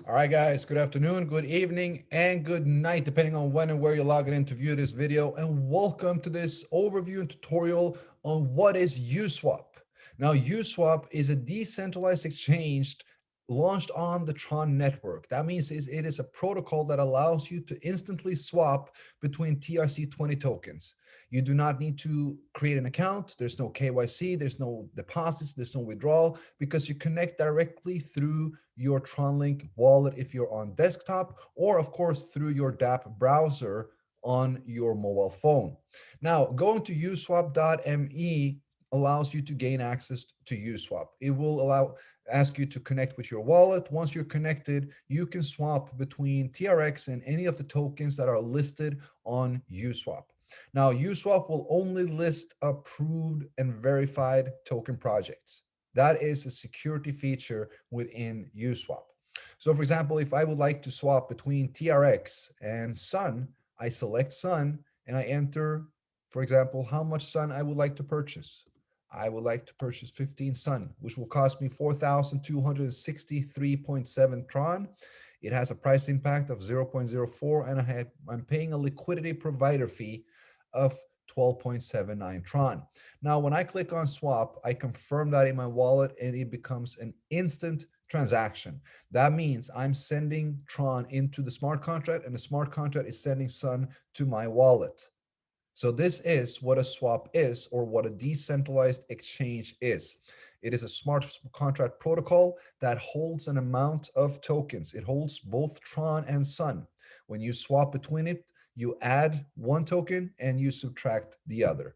All right, guys, good afternoon, good evening, and good night, depending on when and where you're logging in to view this video. And welcome to this overview and tutorial on what is USWAP. Now, USWAP is a decentralized exchange launched on the Tron network. That means it is a protocol that allows you to instantly swap between TRC20 tokens. You do not need to create an account. There's no KYC, there's no deposits, there's no withdrawal because you connect directly through your TronLink wallet if you're on desktop, or of course through your DApp browser on your mobile phone. Now, going to uswap.me allows you to gain access to USWAP. It will ask you to connect with your wallet. Once you're connected, you can swap between TRX and any of the tokens that are listed on USWAP. Now, USWAP will only list approved and verified token projects. That is a security feature within USWAP. So for example, if I would like to swap between TRX and Sun, I select Sun and I enter, for example, how much Sun I would like to purchase. I would like to purchase 15 Sun, which will cost me 4,263.7 Tron. It has a price impact of 0.04, and I'm paying a liquidity provider fee of 12.79 Tron. Now, when I click on swap, I confirm that in my wallet and it becomes an instant transaction. That means I'm sending Tron into the smart contract and the smart contract is sending Sun to my wallet. So this is what a swap is, or what a decentralized exchange is. It is a smart contract protocol that holds an amount of tokens. It holds both Tron and Sun. When you swap between it, you add one token and you subtract the other.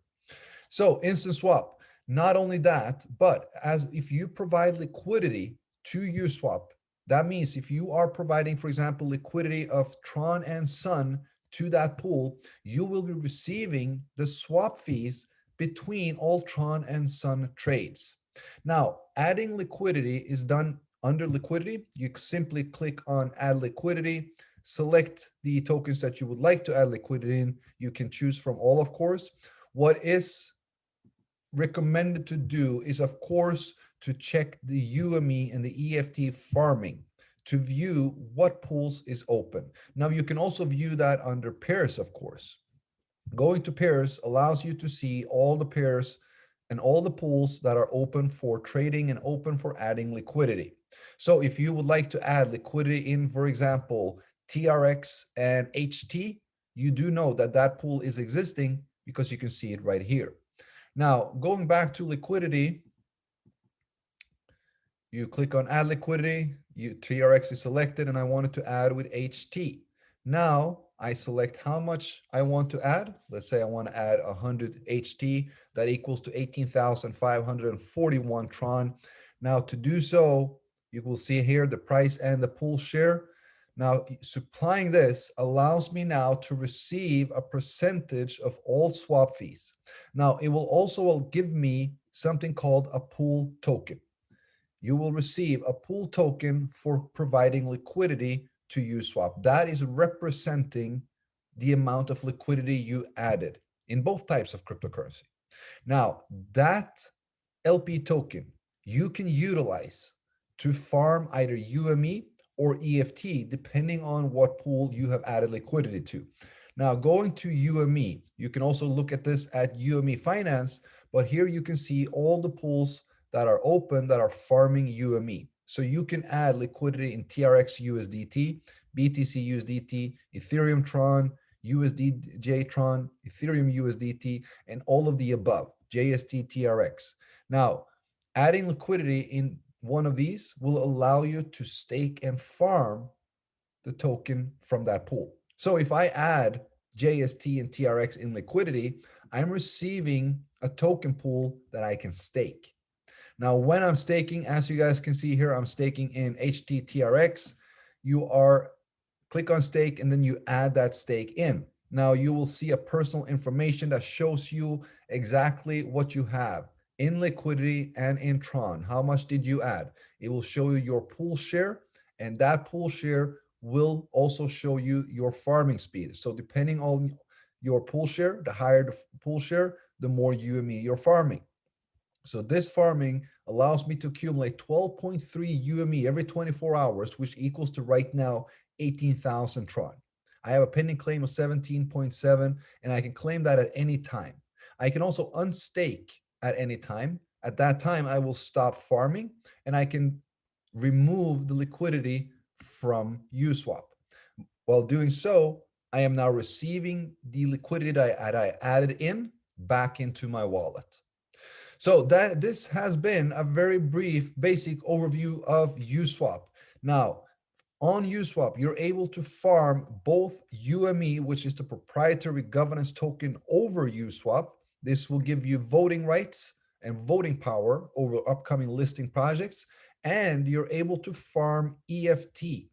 So instant swap, not only that, but as if you provide liquidity to USWAP, that means if you are providing, for example, liquidity of Tron and Sun to that pool, you will be receiving the swap fees between all Tron and Sun trades. Now, adding liquidity is done under liquidity. You simply click on add liquidity, select the tokens that you would like to add liquidity in. You can choose from all, of course. What is recommended to do is, of course, to check the UME and the EFT farming to view what pools is open. Now, you can also view that under pairs, of course. Going to pairs allows you to see all the pairs and all the pools that are open for trading and open for adding liquidity. So if you would like to add liquidity in, for example, TRX and HT, you do know that that pool is existing because you can see it right here. Now, going back to liquidity, you click on add liquidity, TRX is selected and I wanted to add with HT. Now I select how much I want to add. Let's say I want to add 100 HT, that equals to 18,541 Tron. Now to do so, you will see here the price and the pool share. Now supplying this allows me now to receive a percentage of all swap fees. Now it will also give me something called a pool token. You will receive a pool token for providing liquidity to USWAP. That is representing the amount of liquidity you added in both types of cryptocurrency. Now, that LP token you can utilize to farm either UME or EFT, depending on what pool you have added liquidity to. Now, going to UME, you can also look at this at UME Finance, but here you can see all the pools that are open that are farming UME. So you can add liquidity in TRX USDT, BTC USDT, Ethereum Tron, USDJ Tron, Ethereum USDT, and all of the above, JST TRX. Now, adding liquidity in one of these will allow you to stake and farm the token from that pool. So if I add JST and TRX in liquidity, I'm receiving a token pool that I can stake. Now, when I'm staking, as you guys can see here, I'm staking in HTTRX. You are click on stake and then you add that stake in. Now you will see a personal information that shows you exactly what you have in liquidity and in Tron. How much did you add? It will show you your pool share, and that pool share will also show you your farming speed. So depending on your pool share, the higher the pool share, the more UME you're farming. So this farming allows me to accumulate 12.3 UME every 24 hours, which equals to right now 18,000 Tron. I have a pending claim of 17.7, and I can claim that at any time. I can also unstake at any time. At that time, I will stop farming and I can remove the liquidity from USWAP. While doing so, I am now receiving the liquidity that I added in back into my wallet. So that this has been a very brief, basic overview of USWAP. Now, on USWAP, you're able to farm both UME, which is the proprietary governance token over USWAP. This will give you voting rights and voting power over upcoming listing projects. And you're able to farm EFT.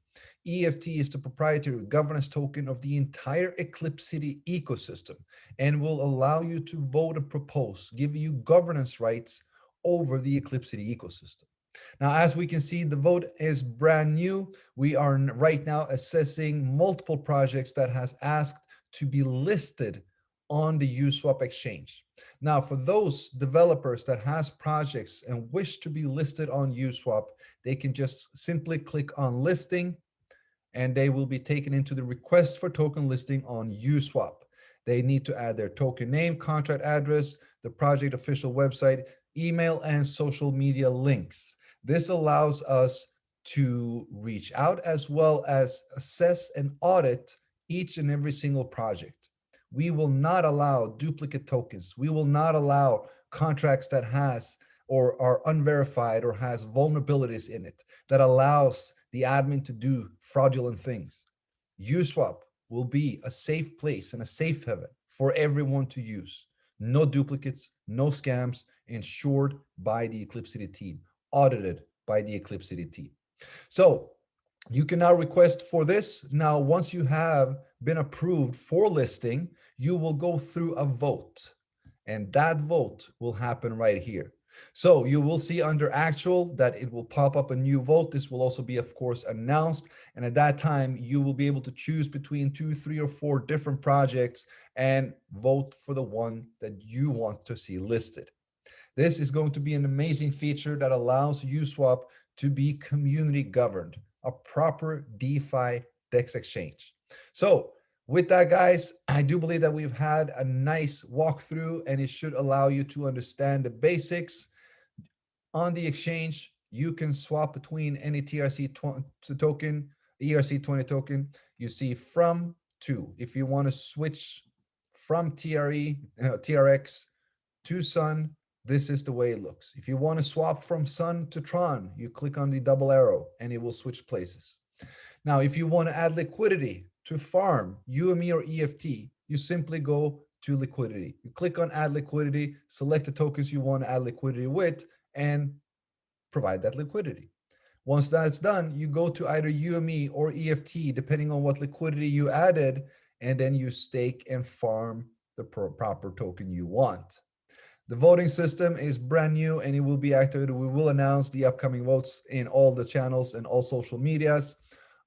EFT is the proprietary governance token of the entire Eclipse City ecosystem and will allow you to vote and propose, give you governance rights over the Eclipse City ecosystem. Now, as we can see, the vote is brand new. We are right now assessing multiple projects that has asked to be listed on the USWAP exchange. Now, for those developers that has projects and wish to be listed on USWAP, they can just simply click on listing and they will be taken into the request for token listing on USWAP. They need to add their token name, contract address, the project official website, email, and social media links. This allows us to reach out as well as assess and audit each and every single project. We will not allow duplicate tokens. We will not allow contracts that has or are unverified or has vulnerabilities in it that allows the admin to do fraudulent things. USWAP will be a safe place and a safe haven for everyone to use. No duplicates, no scams, ensured by the Eclipse City team, audited by the Eclipse City team. So you can now request for this. Now, once you have been approved for listing, you will go through a vote, and that vote will happen right here. So you will see under actual that it will pop up a new vote. This will also be, of course, announced. And at that time, you will be able to choose between 2, 3, or 4 different projects and vote for the one that you want to see listed. This is going to be an amazing feature that allows USWAP to be community governed, a proper DeFi DEX exchange. So with that, guys, I do believe that we've had a nice walkthrough and it should allow you to understand the basics. On the exchange, you can swap between any TRC20 token, ERC20 token. You see from to. If you want to switch from TRX to Sun, this is the way it looks. If you want to swap from Sun to Tron, you click on the double arrow and it will switch places. Now, if you want to add liquidity to farm UME or EFT, you simply go to liquidity. You click on add liquidity, select the tokens you want to add liquidity with, and provide that liquidity. Once that's done, you go to either UME or EFT, depending on what liquidity you added, and then you stake and farm the proper token you want. The voting system is brand new and it will be activated. We will announce the upcoming votes in all the channels and all social medias.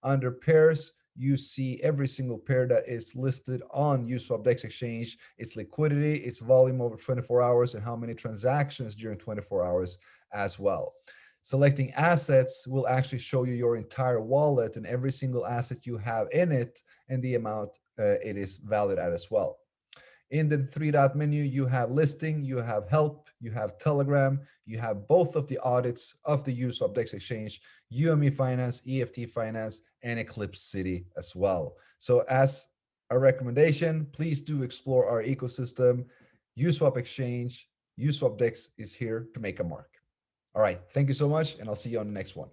Under pairs, you see every single pair that is listed on USWAP DEX exchange, its liquidity, its volume over 24 hours, and how many transactions during 24 hours as well. Selecting assets will actually show you your entire wallet and every single asset you have in it and the amount it is valued at as well. In the 3-dot menu, you have listing, you have help, you have Telegram, you have both of the audits of the USWAP DEX exchange, UME Finance, EFT Finance, and Eclipse City as well. So as a recommendation, please do explore our ecosystem. USWAP exchange, USWAP DEX is here to make a mark. All right, thank you so much, and I'll see you on the next one.